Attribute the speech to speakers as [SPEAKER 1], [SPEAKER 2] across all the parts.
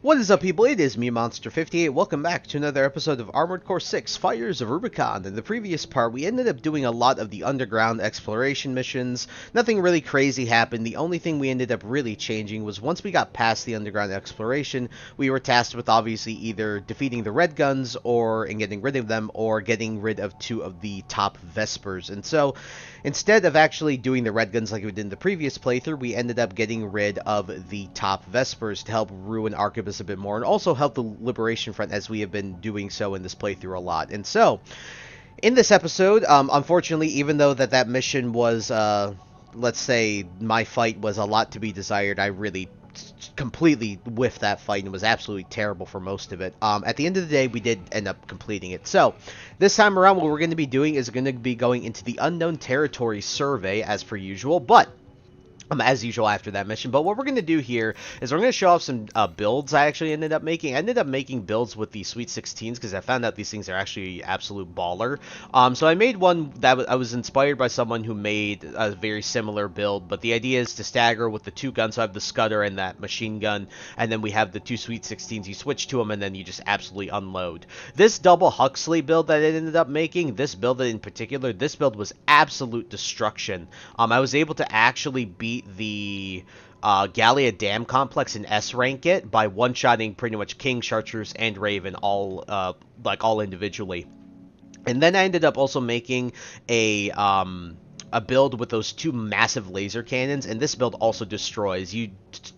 [SPEAKER 1] What is up, people? It is me, Monster58. Welcome back to another episode of Armored Core 6, Fires of Rubicon. In the previous part, we ended up doing a lot of the underground exploration missions. Nothing really crazy happened. The only thing we ended up really changing was once we got past the underground exploration, we were tasked with obviously either defeating the red guns and getting rid of them, or getting rid of two of the top Vespers. And so, instead of actually doing the red guns like we did in the previous playthrough, we ended up getting rid of the top Vespers to help ruin Arquebus a bit more, and also help the Liberation Front, as we have been doing so in this playthrough a lot. And so, in this episode, unfortunately, even though that mission was, let's say, my fight was a lot to be desired, I really completely whiffed that fight and was absolutely terrible for most of it. At the end of the day, we did end up completing it. So, this time around, what we're going to be doing is going to be going into the Unknown Territory survey, as per usual, but as usual after that mission. But what we're going to do here is we're going to show off some builds I actually ended up making. I ended up making builds with the Sweet 16s because I found out these things are actually absolute baller. So I made one that I was inspired by someone who made a very similar build, but the idea is to stagger with the two guns. So I have the Scudder and that machine gun, and then we have the two Sweet 16s. You switch to them, and then you just absolutely unload. This double Huxley build that I ended up making, this build in particular, this build was absolute destruction. I was able to actually beat the Gallia Dam Complex and S-rank it by one-shotting pretty much King, Chartreuse, and Raven all individually. And then I ended up also making a build with those two massive laser cannons, and this build also destroys. You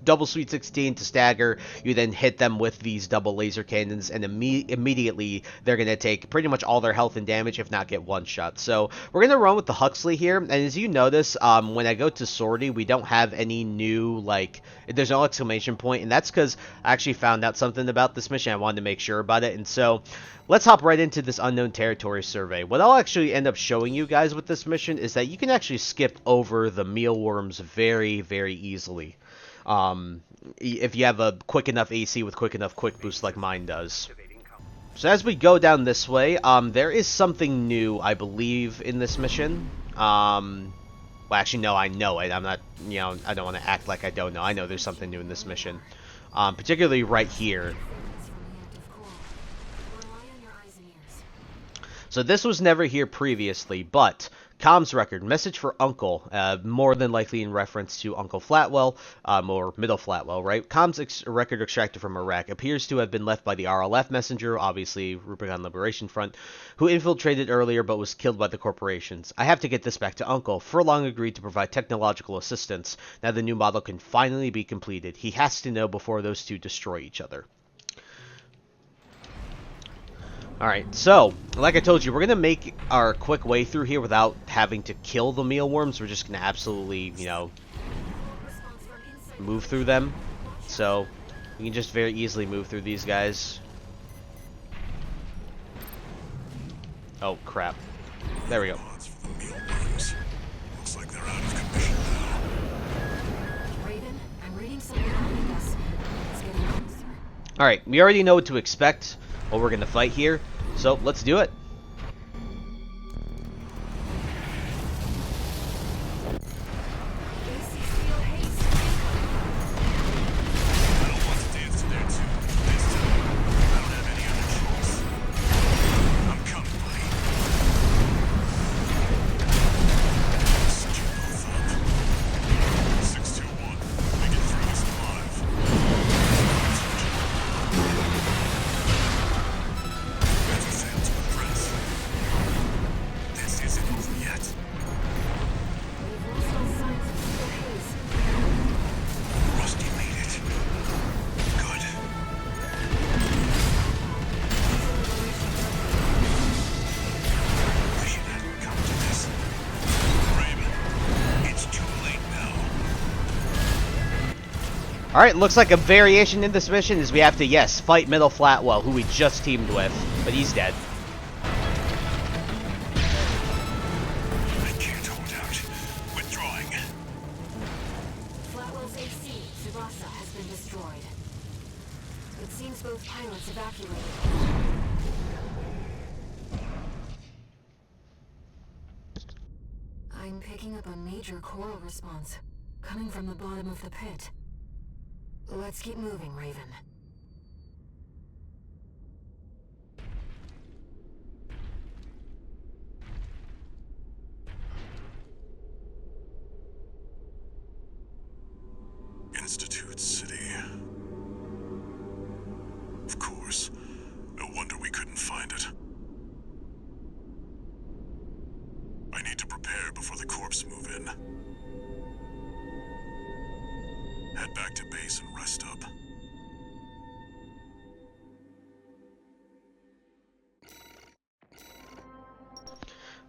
[SPEAKER 1] double Sweet 16 to stagger, you then hit them with these double laser cannons, and immediately they're going to take pretty much all their health and damage, if not get one shot. So we're going to run with the Huxley here, and as you notice, when I go to Sortie, we don't have any new, there's no exclamation point, and that's because I actually found out something about this mission. I wanted to make sure about it, and so let's hop right into this Unknown Territory survey. What I'll actually end up showing you guys with this mission is that you can actually skip over the mealworms very, very easily. If you have a quick enough AC with quick enough quick boost like mine does. So as we go down this way, there is something new, I believe, in this mission. Well, actually, no, I know it. I'm not, I don't want to act like I don't know. I know there's something new in this mission. Particularly right here. So this was never here previously, but comms record, message for Uncle, more than likely in reference to Uncle Flatwell, or Middle Flatwell, right? Comms record extracted from Iraq appears to have been left by the RLF messenger, obviously Rubicon Liberation Front, who infiltrated earlier but was killed by the corporations. I have to get this back to Uncle. Furlong agreed to provide technological assistance. Now the new model can finally be completed. He has to know before those two destroy each other. Alright, so, like I told you, we're going to make our quick way through here without having to kill the mealworms. We're just going to absolutely, move through them. So, we can just very easily move through these guys. Oh, crap. There we go. Alright, we already know what to expect. What we're going to fight here, so let's do it. Alright, looks like a variation in this mission is we have to, yes, fight Middle Flatwell, who we just teamed with, but he's dead.
[SPEAKER 2] I can't hold out. Withdrawing.
[SPEAKER 3] Flatwell's AC, Tsubasa, has been destroyed. It seems both pilots evacuated. I'm picking up a major coral response, coming from the bottom of the pit. Let's keep moving, Raven.
[SPEAKER 2] back to base and rest up.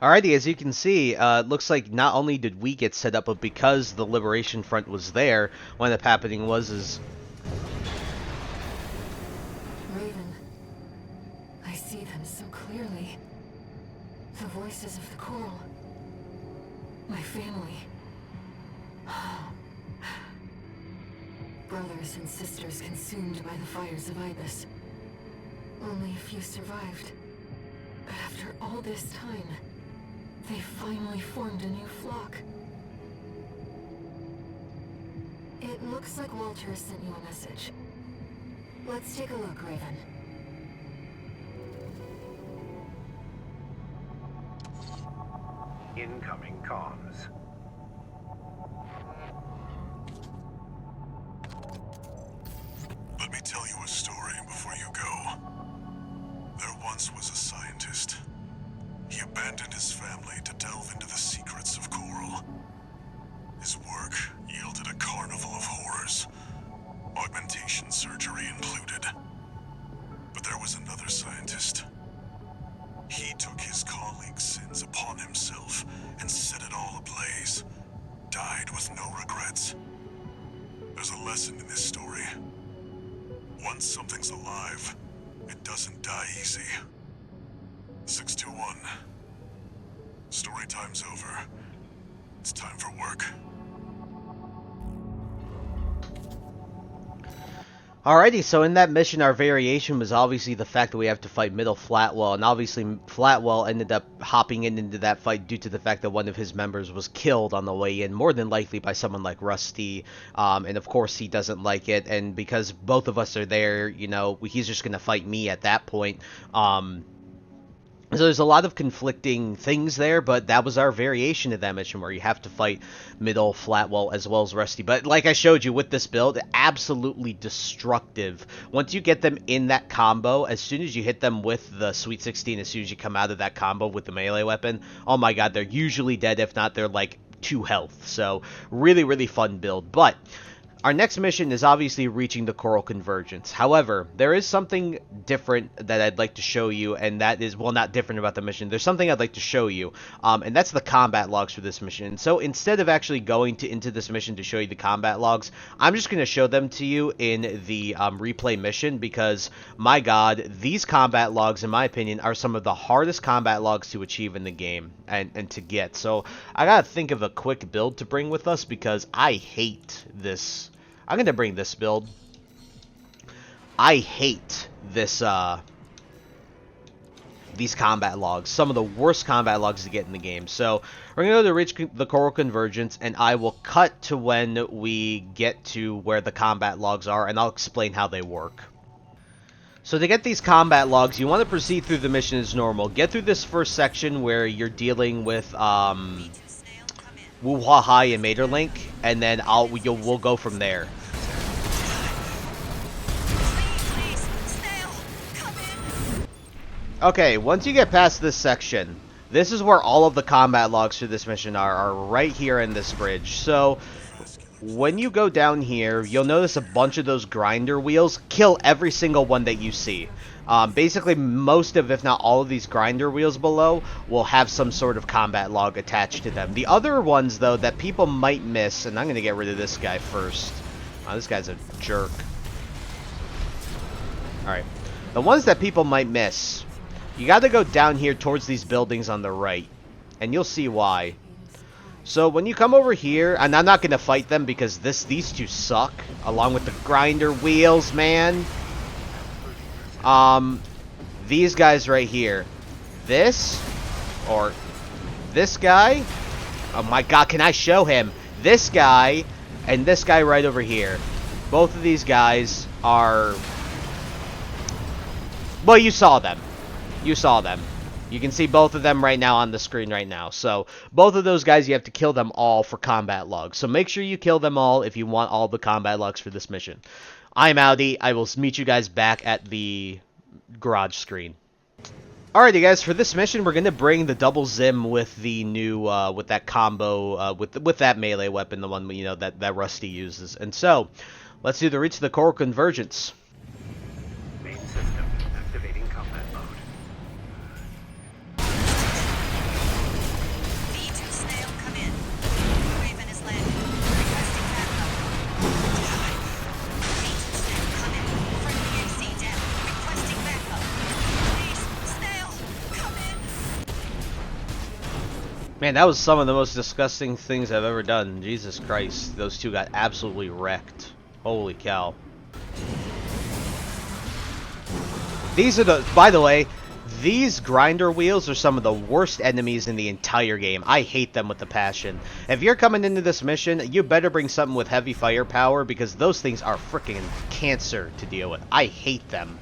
[SPEAKER 1] Alrighty, as you can see, it looks like not only did we get set up, but because the Liberation Front was there, what ended up happening was
[SPEAKER 3] Raven, I see them so clearly. The voices of the coral. My family. Brothers and sisters consumed by the fires of Ibis. Only a few survived. But after all this time, they finally formed a new flock. It looks like Walter sent you a message. Let's take a look, Raven.
[SPEAKER 4] Incoming comms.
[SPEAKER 2] Let me tell you a story before you go. There once was a scientist. He abandoned his family to delve into the secrets of coral. His work yielded a carnival of horrors, augmentation surgery included. But there was another scientist. He took his colleagues' sins upon himself and set it all ablaze. Died with no regrets. There's a lesson in this story. Once something's alive, it doesn't die easy. 621. Story time's over. It's time for work.
[SPEAKER 1] Alrighty, so in that mission, our variation was obviously the fact that we have to fight Middle Flatwell, and obviously Flatwell ended up hopping into that fight due to the fact that one of his members was killed on the way in, more than likely by someone like Rusty, and of course he doesn't like it, and because both of us are there, you know, he's just going to fight me at that point. So there's a lot of conflicting things there, but that was our variation of that mission where you have to fight Middle, Flatwell, as well as Rusty. But like I showed you with this build, absolutely destructive. Once you get them in that combo, as soon as you hit them with the Sweet 16, as soon as you come out of that combo with the melee weapon, oh my god, they're usually dead. If not, they're like 2 health. So really, really fun build. But our next mission is obviously reaching the Coral Convergence. However, there is something different that I'd like to show you, and that is, well, not different about the mission. There's something I'd like to show you, and that's the combat logs for this mission. So instead of actually going into this mission to show you the combat logs, I'm just going to show them to you in the replay mission, because, my god, these combat logs, in my opinion, are some of the hardest combat logs to achieve in the game and to get. So I gotta think of a quick build to bring with us, because I hate this. I'm going to bring this build. I hate this, these combat logs. Some of the worst combat logs to get in the game. So, we're going to go to reach the Coral Convergence, and I will cut to when we get to where the combat logs are, and I'll explain how they work. So to get these combat logs, you want to proceed through the mission as normal. Get through this first section where you're dealing with, Wu-Hua-Hai and Materlink, and then we'll go from there. Okay, once you get past this section, this is where all of the combat logs for this mission are right here in this bridge. So, when you go down here, you'll notice a bunch of those grinder wheels. Kill every single one that you see. Basically, most of, if not all of these grinder wheels below will have some sort of combat log attached to them. The other ones, though, that people might miss, and I'm going to get rid of this guy first. This guy's a jerk. Alright. The ones that people might miss, you got to go down here towards these buildings on the right, and you'll see why. So when you come over here, and I'm not going to fight them because these two suck, along with the grinder wheels, man. These guys right here. This, or this guy. Oh my god, can I show him? This guy, and this guy right over here. Both of these guys are... Well, you saw them. You saw them. You can see both of them right now on the screen right now. So, both of those guys, you have to kill them all for combat logs. So make sure you kill them all if you want all the combat logs for this mission. I'm Audi. I will meet you guys back at the garage screen. Alrighty, guys. For this mission, we're gonna bring the double Zim with the new, with that combo, with that melee weapon, the one that Rusty uses. And so, let's do the Reach of the Coral Convergence.
[SPEAKER 4] Main system activating combat mode.
[SPEAKER 5] V.IV Snail, come in. Raven is landing. Requesting backup. V.IV Snail, come in. Friendly AC down. Requesting backup. Please, Snail, come in.
[SPEAKER 1] Man, that was some of the most disgusting things I've ever done. Jesus Christ, those two got absolutely wrecked. Holy cow. These are by the way, these grinder wheels are some of the worst enemies in the entire game. I hate them with a passion. If you're coming into this mission, you better bring something with heavy firepower because those things are freaking cancer to deal with. I hate them.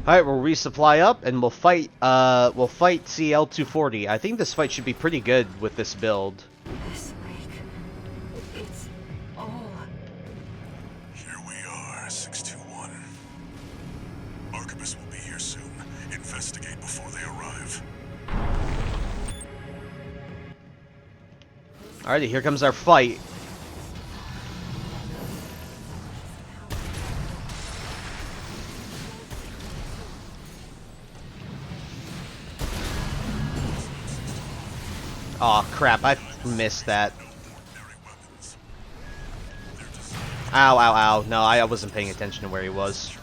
[SPEAKER 1] Alright, we'll resupply up and we'll fight CL-240. I think this fight should be pretty good with this build.
[SPEAKER 3] This lake. It's all.
[SPEAKER 2] Here we are, 621. Archibus will be here soon. Investigate before they arrive.
[SPEAKER 1] Alrighty, here comes our fight. Aw, crap, I missed that. Ow, ow, ow. No, I wasn't paying attention to where he was.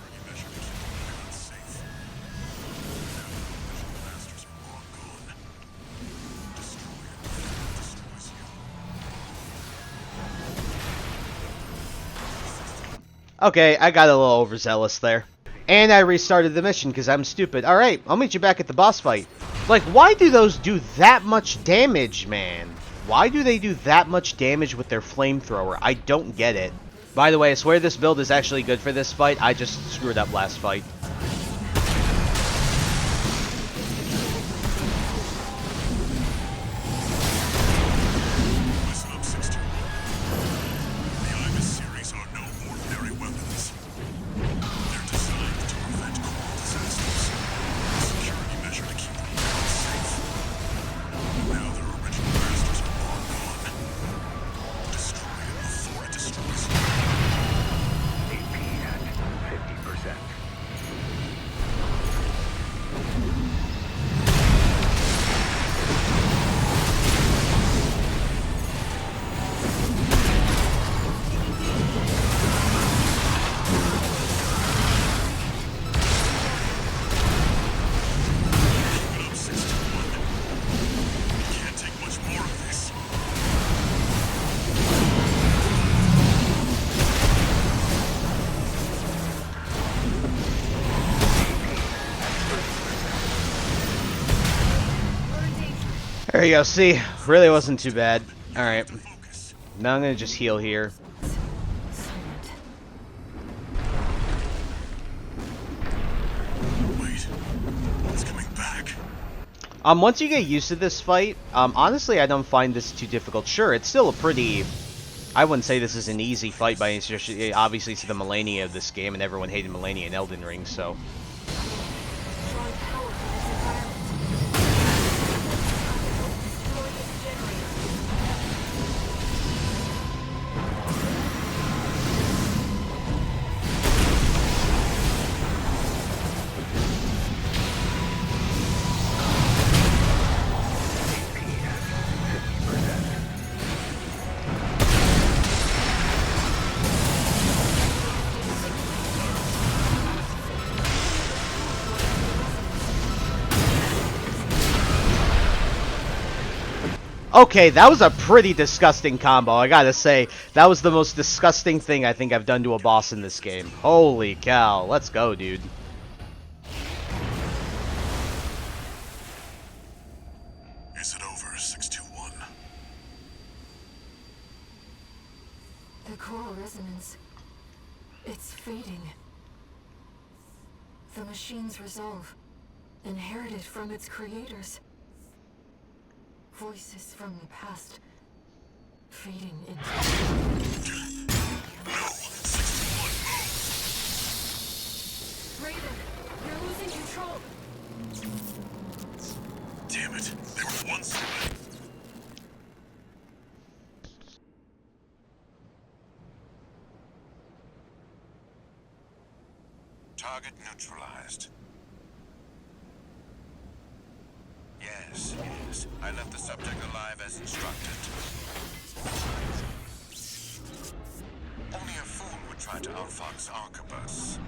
[SPEAKER 1] Okay, I got a little overzealous there. And I restarted the mission because I'm stupid. Alright, I'll meet you back at the boss fight. Like, why do those do that much damage, man? Why do they do that much damage with their flamethrower? I don't get it. By the way, I swear this build is actually good for this fight. I just screwed up last fight.
[SPEAKER 2] Listen up, 621. The Ibis series are no ordinary weapons. They're designed to prevent coral disasters. A security measure to keep them safe. Now their original masters are long gone. Destroy it before it destroys you.
[SPEAKER 4] AP at 50%.
[SPEAKER 2] Keep it up, 621. We can't take much more of this.
[SPEAKER 1] There you go, see? Really wasn't too bad. Alright,
[SPEAKER 2] Focus.
[SPEAKER 1] now I'm gonna just heal here.
[SPEAKER 3] Silent.
[SPEAKER 2] Wait. It's coming back.
[SPEAKER 1] Once you get used to this fight, honestly, I don't find this too difficult. Sure, it's still a pretty... I wouldn't say this is an easy fight by any stretch. Obviously, it's the Millennia of this game, and everyone hated Millennia in Elden Ring, so...
[SPEAKER 3] Drawing power from its environment. Destroy its generator.
[SPEAKER 4] AP at 50%.
[SPEAKER 1] Okay, that was a pretty disgusting combo, I gotta say. That was the most disgusting thing I think I've done to a boss in this game. Holy cow, let's go, dude.
[SPEAKER 2] Is it over, 621?
[SPEAKER 3] The coral resonance. It's fading. The machine's resolve, inherited from its creators. Voices from the past, fading into...
[SPEAKER 2] No. it. They were once away. Target neutralized. Yes, yes. I left the subject alive as instructed. Only a fool would try to outfox Arquebus.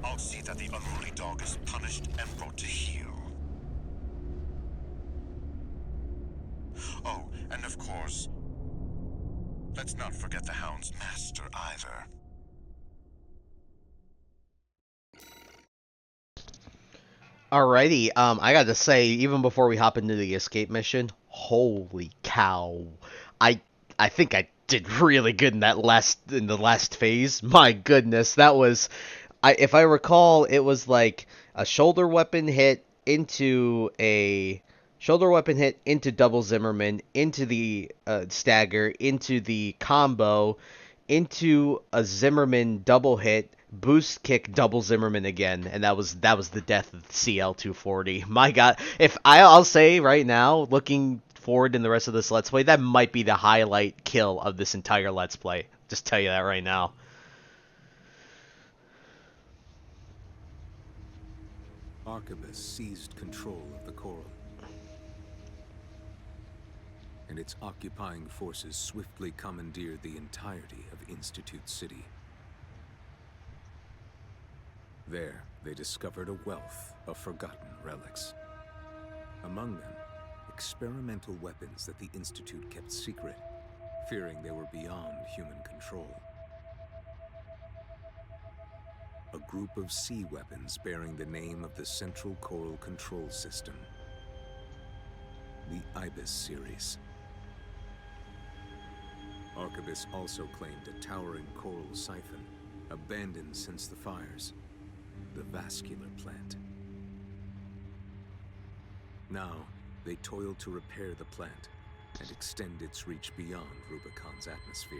[SPEAKER 2] I'll see that the unruly dog is punished and brought to heel. Oh, and of course, let's not forget the Hound's master either.
[SPEAKER 1] Alrighty, I gotta say, even before we hop into the escape mission, holy cow. I I think I did really good in the last phase. My goodness, that was if I recall, it was like a shoulder weapon hit into double Zimmerman, into the stagger, into the combo, into a Zimmerman double hit, boost kick, double Zimmerman again, and that was the death of the CL-240. My God, if I'll say right now, looking forward in the rest of this Let's Play, that might be the highlight kill of this entire Let's Play. Just tell you that right now.
[SPEAKER 6] Arquebus seized control of the coral, and its occupying forces swiftly commandeered the entirety of Institute City. There, they discovered a wealth of forgotten relics. Among them, experimental weapons that the Institute kept secret, fearing they were beyond human control. A group of sea weapons bearing the name of the Central Coral Control System, the Ibis series. Arquebus also claimed a towering coral siphon, abandoned since the fires, the vascular plant. Now, they toiled to repair the plant and extend its reach beyond Rubicon's atmosphere.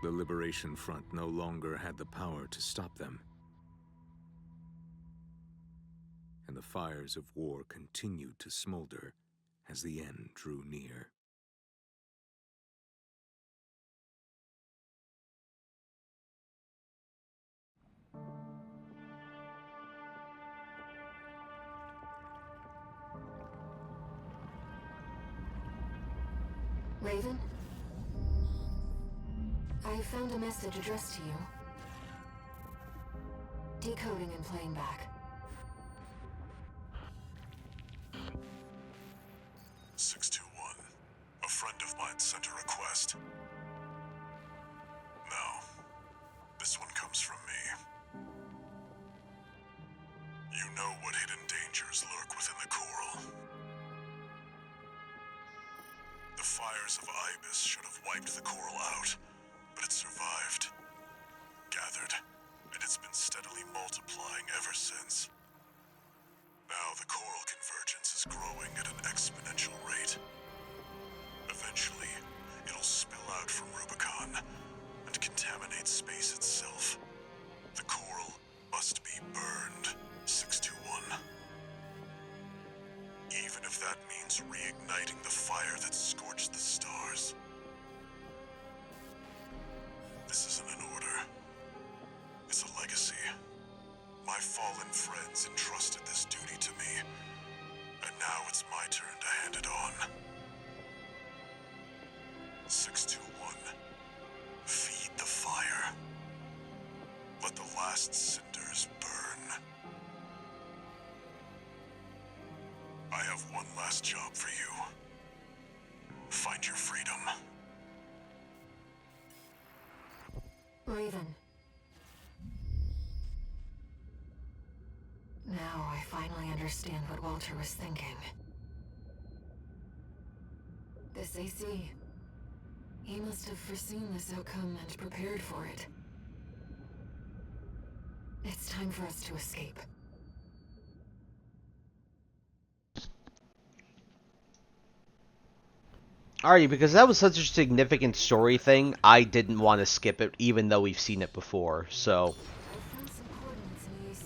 [SPEAKER 6] The Liberation Front no longer had the power to stop them, and the fires of war continued to smolder as the end drew near.
[SPEAKER 3] Raven? I found a message addressed to you. Decoding and playing back.
[SPEAKER 2] 621. A friend of mine sent a request. Now, this one comes from me. You know what hidden dangers lurk within the coral. The fires of Ibis should have wiped the coral out, but it survived, gathered, and it's been steadily multiplying ever since. Now the coral convergence is growing at an exponential rate. Eventually, it'll spill out from Rubicon and contaminate space itself. The coral must be burned, 621. Even if that means reigniting the fire that scorched the stars. This isn't an order. It's a legacy. My fallen friends entrusted this duty to me, and now it's my turn to hand it on. 621. Feed the fire. Let the last cinders burn. I have one last job for you. Find your freedom.
[SPEAKER 3] Raven. Now I finally understand what Walter was thinking. This AC. He must have foreseen this outcome and prepared for it. It's time for us to escape.
[SPEAKER 1] Alrighty, because that was such a significant story thing, I didn't want to skip it, even though we've seen it before, so...
[SPEAKER 3] I found some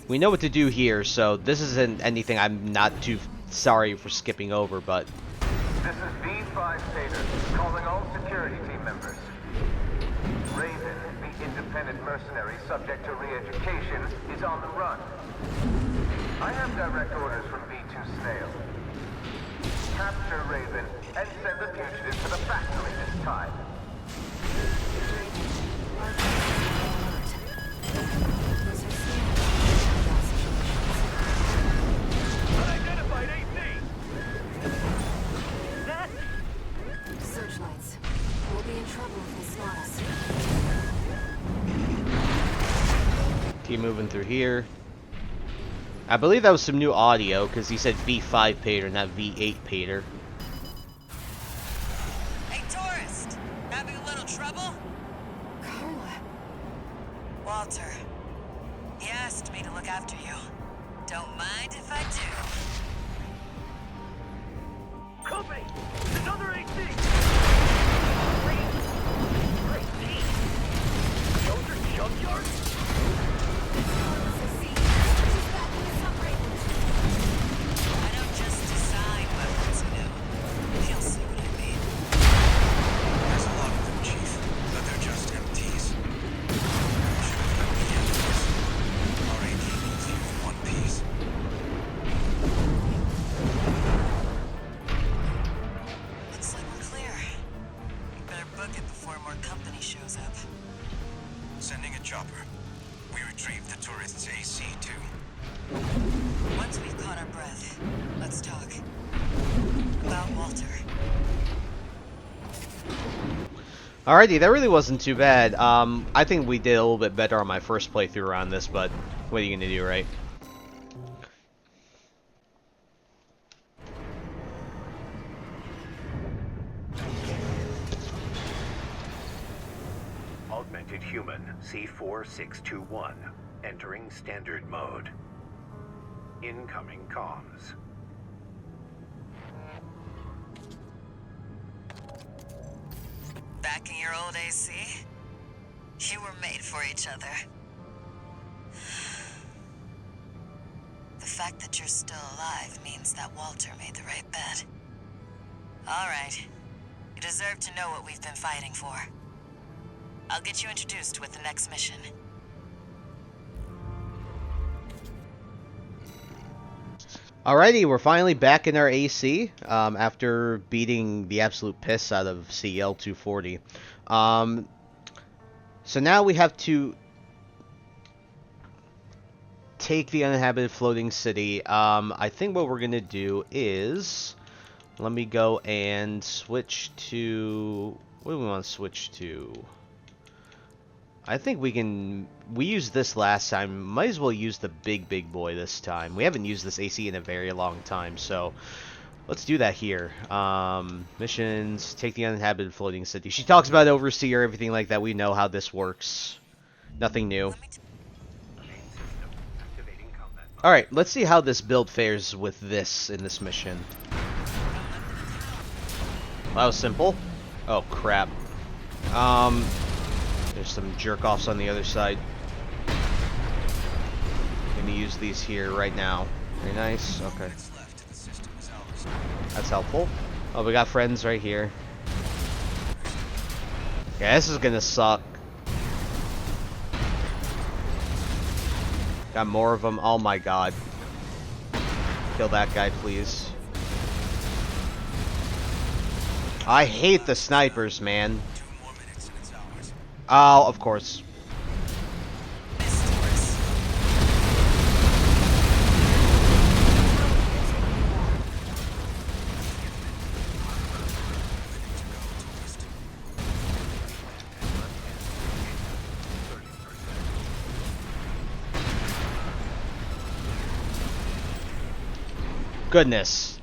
[SPEAKER 1] we know what to do here, so this isn't anything I'm not too sorry for skipping over, but...
[SPEAKER 7] This is V.IV calling all security team members. Raven, the independent mercenary subject to re-education, is on the run. I have direct orders from V2 Snail. Capture Raven and send the fugitive to the factory this time.
[SPEAKER 4] Unidentified AC! That?
[SPEAKER 3] Searchlights. We'll be in trouble if they spot us.
[SPEAKER 1] Keep moving through here. I believe that was some new audio, because he said V.V. Pater, not V.8 Pater.
[SPEAKER 5] Hey, tourist! Having a little trouble?
[SPEAKER 3] Carla.
[SPEAKER 5] Walter. He asked me to look after you. Don't mind if I do.
[SPEAKER 4] Company! Another AC! AC? Those are junkyard?
[SPEAKER 5] I don't just design weapons, you know. You'll see what I mean.
[SPEAKER 2] There's a lot of them, Chief, but they're just MTs. Should have let me handle this. Our AD needs you in one piece.
[SPEAKER 5] Looks like we're clear. We better book it before more company shows up.
[SPEAKER 2] Sending a chopper. We retrieved the tourist's AC, too.
[SPEAKER 5] Once we've caught our breath, let's talk. About Walter.
[SPEAKER 1] Alrighty, that really wasn't too bad. I think we did a little bit better on my first playthrough on this, but what are you gonna do, right?
[SPEAKER 4] Augmented human C4621. Entering standard mode. Incoming comms.
[SPEAKER 5] Back in your old AC? You were made for each other. The fact that you're still alive means that Walter made the right bet. All right. You deserve to know what we've been fighting for. I'll get you introduced with the next mission.
[SPEAKER 1] Alrighty, we're finally back in our AC after beating the absolute piss out of CL 240. So now we have to take the uninhabited floating city. I think what we're gonna do is, let me go and switch to, what do we want to switch to? I think we used this last time. Might as well use the big boy this time. We haven't used this AC in a very long time, so let's do that here. Missions, take the uninhabited floating city. She talks about overseer, everything like that. We know how this works. Nothing new. Alright, let's see how this build fares with this in this mission. That was simple. Oh, crap. There's some jerk-offs on the other side. Gonna use these here right now. Very nice. Okay. That's helpful. Oh, we got friends right here. Yeah, this is gonna suck. Got more of them. Oh my god. Kill that guy, please. I hate the snipers, man. Oh, of course. Goodness.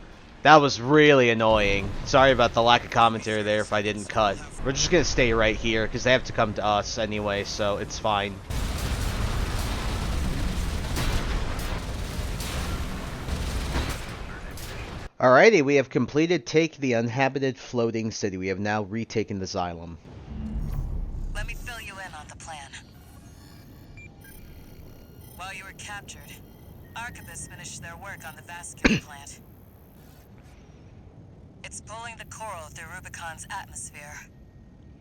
[SPEAKER 1] That was really annoying. Sorry about the lack of commentary there if I didn't cut. We're just gonna stay right here because they have to come to us anyway, so it's fine. Alrighty, we have completed Take the Uninhabited Floating City. We have now retaken the Xylem.
[SPEAKER 5] Let me fill you in on the plan. While you were captured, Arquebus finished their work on the vascular plant. It's pulling the coral through Rubicon's atmosphere,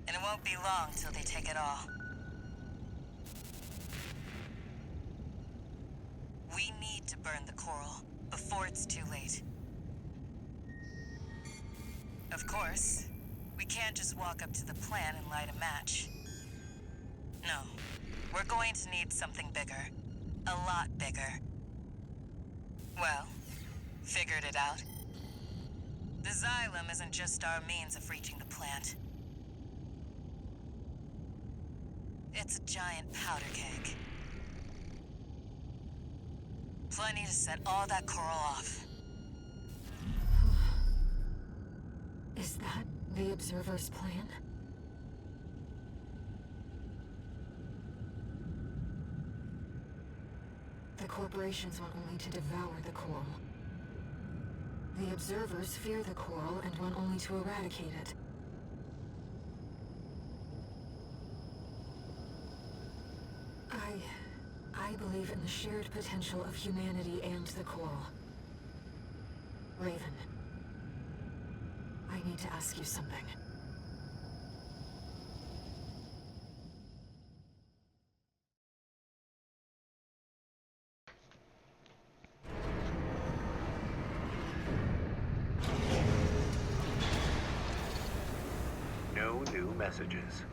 [SPEAKER 5] and it won't be long till they take it all. We need to burn the coral before it's too late. Of course, we can't just walk up to the plant and light a match. No, we're going to need something bigger. A lot bigger. Well, figured it out. The xylem isn't just our means of reaching the plant. It's a giant powder keg. Plenty to set all that coral off.
[SPEAKER 3] Is that the Observer's plan? The corporations want only to devour the coral. The Observers fear the coral and want only to eradicate it. I believe in the shared potential of humanity and the coral. Raven, I need to ask you something.
[SPEAKER 4] No new messages.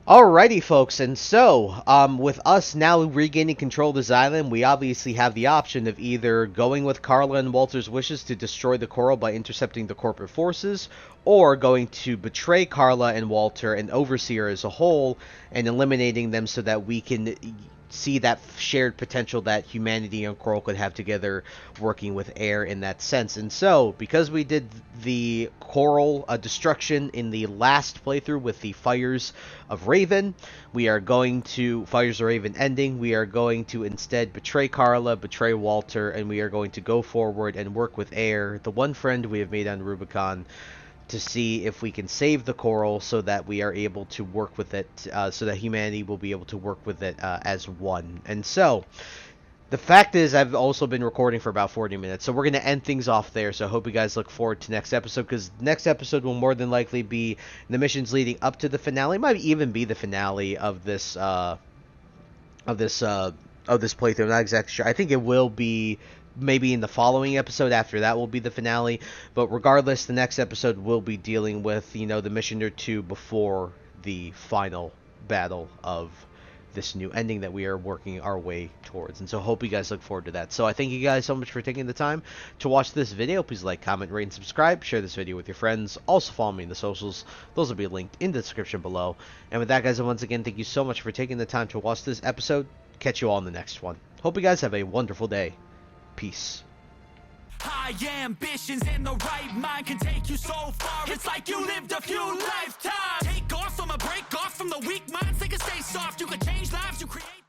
[SPEAKER 1] Alrighty, folks, and so, with us now regaining control of the Xylem, we obviously have the option of either going with Carla and Walter's wishes to destroy the coral by intercepting the corporate forces, or going to betray Carla and Walter and Overseer as a whole, and eliminating them so that we can see that shared potential that humanity and coral could have together, working with air in that sense. And so, because we did the coral destruction in the last playthrough with the Fires of Raven, we are going to Fires of Raven ending. We are going to instead betray Carla, betray Walter, and we are going to go forward and work with air, the one friend we have made on Rubicon, to see if we can save the coral so that we are able to work with it, so that humanity will be able to work with it as one. And so, the fact is, I've also been recording for about 40 minutes, so we're going to end things off there. So I hope you guys look forward to next episode, because next episode will more than likely be the missions leading up to the finale. It might even be the finale of this playthrough. I'm not exactly sure. I think it will be maybe in the following episode. After that will be the finale, but regardless, the next episode will be dealing with, the mission or two before the final battle of this new ending that we are working our way towards. And so hope you guys look forward to that. So I thank you guys so much for taking the time to watch this video. Please like, comment, rate, and subscribe. Share this video with your friends. Also follow me in the socials. Those will be linked in the description below. And with that, guys, once again, thank you so much for taking the time to watch this episode. Catch you all in the next one. Hope you guys have a wonderful day. Peace.
[SPEAKER 8] High ambitions and the right mind can take you so far. It's like you lived a few lifetimes.